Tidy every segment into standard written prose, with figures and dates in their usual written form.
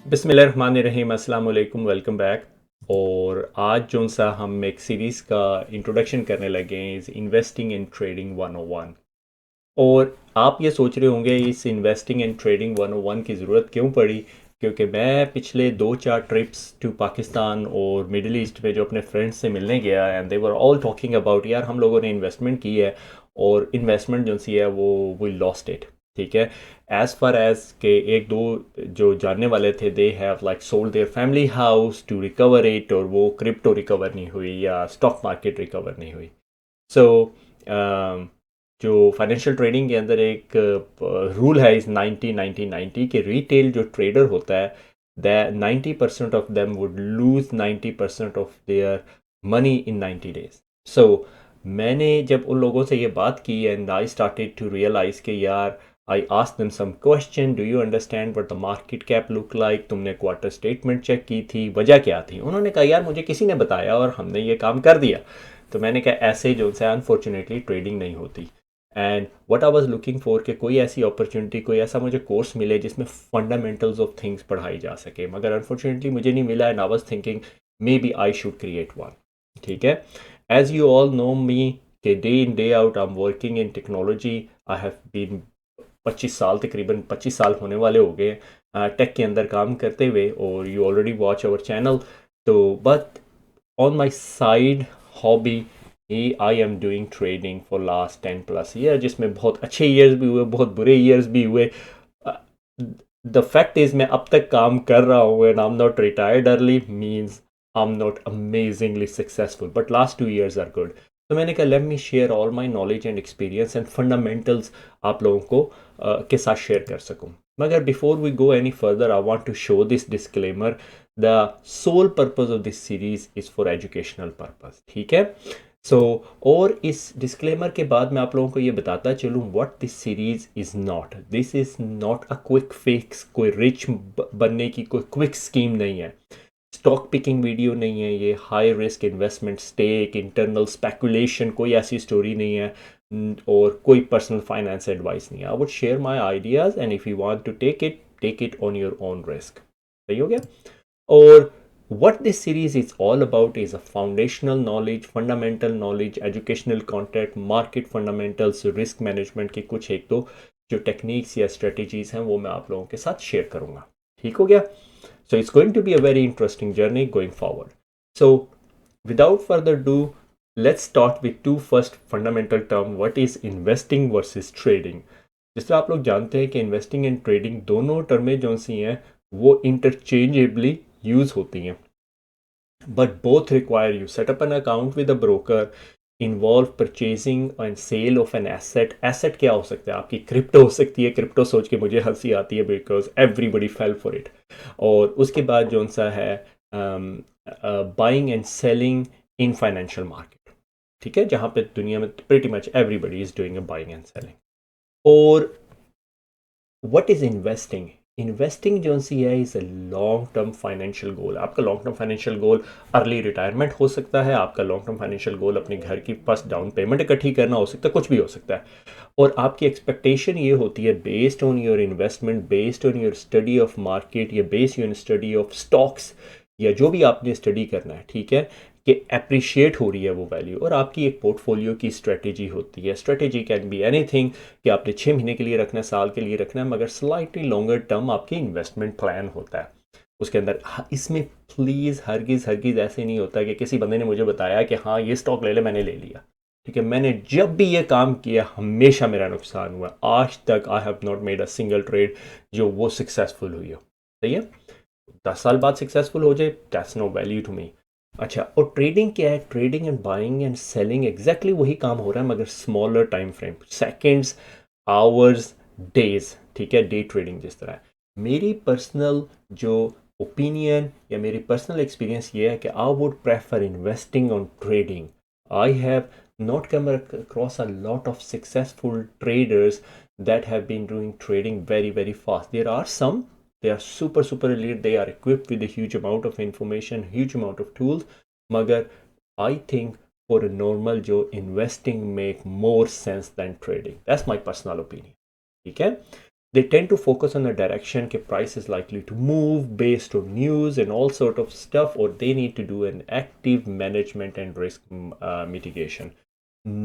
बिस्मिल्लाहिर्रहमानिर्रहीम, अस्सलाम वालेकुम, वेलकम बैक। और आज जो सा हम एक सीरीज़ का इंट्रोडक्शन करने लगे हैं इज़ इन्वेस्टिंग इन ट्रेडिंग 101। और आप ये सोच रहे होंगे इस इन्वेस्टिंग इन ट्रेडिंग 101 की ज़रूरत क्यों पड़ी। क्योंकि मैं पिछले 2-4 ट्रिप्स टू पाकिस्तान और मिडल ईस्ट में जो अपने फ्रेंड्स से मिलने गया and they were all talking about यार हम लोगों ने इन्वेस्टमेंट की है और इन्वेस्टमेंट जो सी है वो वी लॉस्ट इट। ठीक है। एज़ फार एज़ के एक दो जो जानने वाले थे they have like sold their family house to recover it, और वो क्रिप्टो रिकवर नहीं हुई या स्टॉक मार्केट रिकवर नहीं हुई। सो जो फाइनेंशियल ट्रेडिंग के अंदर एक रूल है इस 90-90-90 के रिटेल जो ट्रेडर होता है that 90% of them would lose 90% of their money in 90 days। So मैंने जब उन लोगों से ये बात की and I started to realize कि यार I asked them some question, do you understand what the market cap look like, तुमने क्वार्टर स्टेटमेंट चेक की थी, वजह क्या थी। उन्होंने कहा यार मुझे किसी ने बताया और हमने ये काम कर दिया। तो मैंने कहा ऐसे जो है अनफॉर्चुनेटली ट्रेडिंग नहीं होती। And what I was looking for कि कोई ऐसी अपॉर्चुनिटी, कोई ऐसा मुझे कोर्स मिले जिसमें फंडामेंटल्स ऑफ थिंग्स पढ़ाई जा सके, मगर अनफॉर्चुनेटली मुझे नहीं मिला and I was thinking maybe I should create one. ठीक है। As you all know me कि day in day out I am working in technology. I have been 25 साल, तकरीबन 25 साल होने वाले हो गए टेक के अंदर काम करते हुए, और you already watch our channel. तो but on my side hobby I am doing trading for last 10+ year, जिसमें बहुत अच्छे ईयर्स भी हुए, बहुत बुरे ईयर्स भी हुए। द फैक्ट इज मैं अब तक काम कर रहा हूँ and I am not retired early means I am not amazingly successful, but last 2 years are good. तो मैंने कहा let me share all my knowledge and experience and fundamentals आप लोगों को के साथ शेयर कर सकूँ। मगर before we go any further I want to show this disclaimer. The sole purpose of this series is for educational purpose. ठीक है। सो और इस डिस्क्लेमर के बाद मैं आप लोगों को ये बताता चलूँ what this series is not. This is not a quick fix, कोई रिच बनने की कोई क्विक स्कीम नहीं है। स्टॉक पिकिंग वीडियो नहीं है ये। High risk investment, stake, internal speculation, कोई ऐसी स्टोरी नहीं है। और कोई पर्सनल फाइनेंस एडवाइस नहीं है। I would share my ideas and if you want to take it on your own risk. सही हो गया। और what this series is all about is a foundational knowledge, fundamental knowledge, educational content, market fundamentals, risk management की कुछ एक दो जो techniques या स्ट्रेटजीज हैं वो मैं आप लोगों के साथ शेयर करूंगा। ठीक हो गया। So it's going to be a very interesting journey going forward. So without further do let's start with to first fundamental term, what is investing versus trading. जिस तरह आप लोग जानते हैं कि इन्वेस्टिंग एंड ट्रेडिंग दोनों टर्में जो सी हैं वो इंटरचेंजेबली यूज होती हैं, but both require you set up an account with a broker, involve purchasing and sale of an asset। Asset क्या हो सकता है, आपकी क्रिप्टो हो सकती है। क्रिप्टो सोच के मुझे हंसी आती है because everybody fell for it. और उसके बाद जो सा है buying and selling in financial market. ठीक है, जहाँ पे दुनिया में pretty much everybody is doing a buying and selling. और व्हाट इज इन्वेस्टिंग। इन्वेस्टिंग जो सी है is a long term financial goal. आपका long term financial goal early retirement हो सकता है, आपका लॉन्ग टर्म फाइनेंशियल गोल अपने घर की फर्स्ट डाउन पेमेंट इकट्ठी करना हो सकता है, कुछ भी हो सकता है। और आपकी एक्सपेक्टेशन ये होती है based on your investment, based on your study of market या based on study of stocks या जो भी आपने स्टडी करना है, ठीक है, कि अप्रिशिएट हो रही है वो वैल्यू। और आपकी एक पोर्टफोलियो की स्ट्रेटेजी होती है। स्ट्रेटेजी कैन बी एनीथिंग कि आपने 6 महीने के लिए रखना है, साल के लिए रखना है, मगर स्लाइटली लॉन्गर टर्म आपकी इन्वेस्टमेंट प्लान होता है उसके अंदर। इसमें प्लीज़ हरगिज़ हरगिज़ ऐसे नहीं होता कि किसी बंदे ने मुझे बताया कि हाँ ये स्टॉक ले ले, मैंने ले लिया। ठीक है, मैंने जब भी ये काम किया हमेशा मेरा नुकसान हुआ। आज तक I have not made a single trade जो वो सक्सेसफुल हुई हो। सही है। 10 साल बाद सक्सेसफुल हो जाए that's no value to me. अच्छा, और ट्रेडिंग क्या है? Trading and buying and selling exactly वही काम हो रहा है, मगर smaller time frame, seconds, hours, days. ठीक है, डे ट्रेडिंग जिस तरह है। मेरी पर्सनल जो ओपिनियन या मेरी पर्सनल एक्सपीरियंस ये है कि I would prefer investing on trading. I have not come across a lot of successful traders that have been doing trading very very fast. There are some, they are super elite, they are equipped with a huge amount of information, huge amount of tools, magar I think for a normal Joe investing make more sense than trading. That's my personal opinion. ठीक है। they tend to focus on the direction कि price is likely to move based on news and all sort of stuff, or they need to do an active management and risk mitigation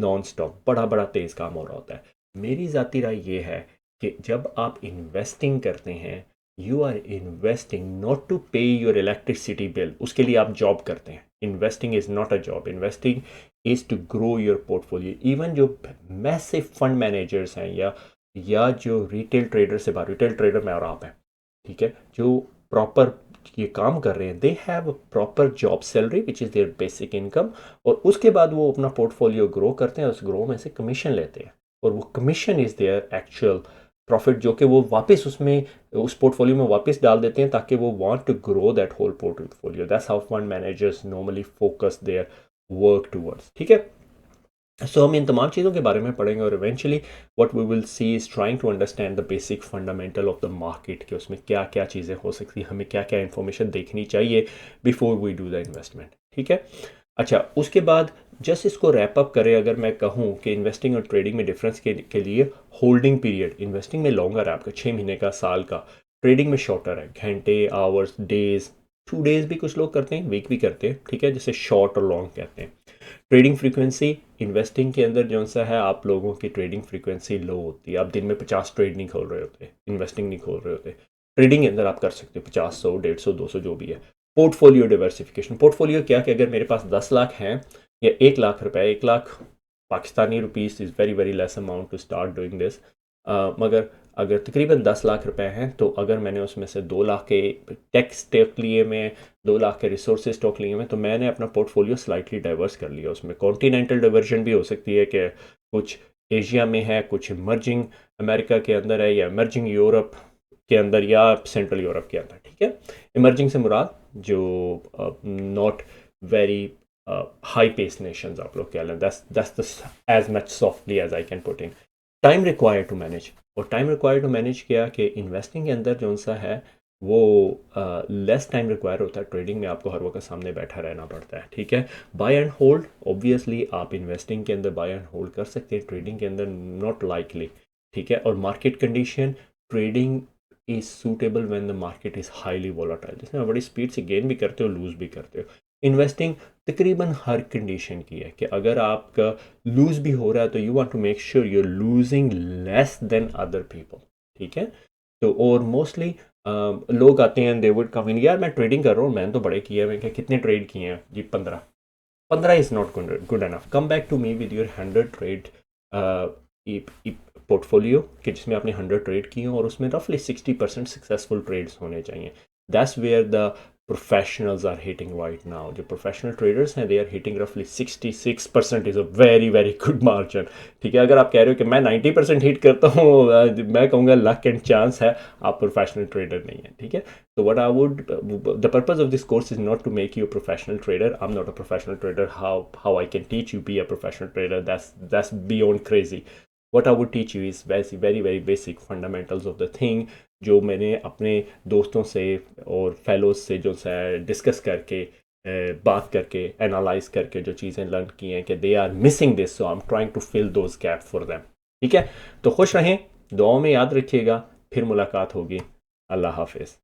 non-stop. बड़ा बड़ा तेज़ काम हो रहा होता है. मेरी ज़ाती राय ये है कि जब आप इन्वेस्टिंग करते हैं, you are investing not to pay your electricity bill. उसके लिए आप जॉब करते हैं. Investing is not a job. Investing is to grow your portfolio. Even जो मैसिव फंड मैनेजर्स हैं या जो रिटेल ट्रेडर से बाहर, रिटेल ट्रेडर में और आप हैं, ठीक है, जो प्रॉपर ये काम कर रहे हैं, they have a proper job salary which is their basic income, और उसके बाद वो अपना पोर्टफोलियो ग्रो करते हैं, उस ग्रो में से कमीशन लेते हैं, और वो commission is their actual profit जो कि वो वापस उसमें उस पोर्टफोलियो में वापस डाल देते हैं ताकि वो want to grow that whole portfolio. That's how fund managers normally focus their work towards. ठीक है, सो हम इन तमाम चीज़ों के बारे में पढ़ेंगे, और eventually what we will see is trying to understand the basic fundamental of the market, कि उसमें क्या क्या चीज़ें हो सकती हैं, हमें क्या क्या इन्फॉर्मेशन देखनी चाहिए before we do the investment. ठीक है, अच्छा, उसके बाद जस्ट इसको रैप अप करें. अगर मैं कहूँ कि इन्वेस्टिंग और ट्रेडिंग में डिफरेंस के लिए होल्डिंग पीरियड, इन्वेस्टिंग में लॉन्गर है आपका 6 महीने का, साल का. ट्रेडिंग में शॉर्टर है, घंटे, आवर्स, डेज, 2 डेज भी कुछ लोग करते हैं, वीक भी करते हैं. ठीक है, जिसे शॉर्ट और लॉन्ग कहते हैं. ट्रेडिंग फ्रीक्वेंसी, इन्वेस्टिंग के अंदर जो सा है आप लोगों की ट्रेडिंग फ्रीक्वेंसी लो होती है. आप दिन में 50 ट्रेड नहीं खोल रहे होते, इन्वेस्टिंग नहीं खोल रहे होते. ट्रेडिंग के अंदर आप कर सकते हो 50, 100, 150, 200 जो भी है. Portfolio diversification. पोर्टफोलियो क्या कि अगर मेरे पास 10 लाख हैं या 1 लाख रुपए, 1 lakh Pakistani rupees is very very less amount to start doing this, मगर अगर तकरीबन 10 लाख रुपए हैं, तो अगर मैंने उसमें से 2 लाख के टेक स्टॉक लिए में, 2 लाख के रिसोर्स स्टॉक लिए में, तो मैंने अपना पोर्टफोलियो स्लाइटली डाइवर्स कर लिया. उसमें कॉन्टिनेंटल डाइवर्जन भी हो सकती है कि कुछ एशिया में है, कुछ इमर्जिंग अमेरिका के अंदर है, या इमर्जिंग यूरोप के अंदर, या सेंट्रल यूरोप के अंदर. ठीक है, इमर्जिंग से मुराद जो not very high pace nations आप लोग कह लें. That's as much softly as I can put in. Time required to manage, और टाइम रिक्वायर्ड टू मैनेज किया कि इन्वेस्टिंग के अंदर जो सा है वो लेस टाइम रिक्वायर होता है. ट्रेडिंग में आपको हर वक्त सामने बैठा रहना पड़ता है. ठीक है, बाय एंड होल्ड, ऑब्वियसली आप इन्वेस्टिंग के अंदर बाय एंड होल्ड कर सकते हैं, ट्रेडिंग के अंदर नॉट लाइकली. ठीक है, और market condition, trading is suitable when the market is highly volatile, जिसमें आप बड़ी स्पीड से गेन भी करते हो, लूज़ भी करते हो. इन्वेस्टिंग तकरीबन हर कंडीशन की है कि अगर आपका लूज़ भी हो रहा है तो you want to make sure you are losing less than other people. ठीक है, तो और मोस्टली लोग आते हैं, दे वुड कम इन, यार मैं ट्रेडिंग कर रहा हूँ, मैंने तो बड़े किए हैं. कितने ट्रेड किए हैं जी? 15. 15 is not good enough. Come back to me with your 100 trade portfolio, कि जिसमें आपने 100 ट्रेड किए और उसमें रफली 60% सक्सेसफुल ट्रेड्स होने चाहिए. That's where the professionals are hitting right now. जो प्रोफेशनल ट्रेडर्स हैं, they are hitting roughly 66% is a very very good margin. ठीक है, अगर आप कह रहे हो कि मैं 90% हिट करता हूँ, मैं कहूँगा लक एंड चांस है, आप प्रोफेशनल ट्रेडर नहीं है. ठीक है, तो what I would, the purpose of this course is not to make you a professional trader. I'm not a professional trader. How I can teach you be a professional trader, that's beyond crazy. What I would teach you is very very basic fundamentals of the thing, जो मैंने अपने दोस्तों से और fellows से जो है discuss करके, बात करके, एनालाइज करके जो चीज़ें लर्न की हैं कि they are missing this, so I am trying to fill those gap for them. ठीक है, तो खुश रहें, दुआओं में याद रखिएगा, फिर मुलाकात होगी. अल्लाह हाफिज़.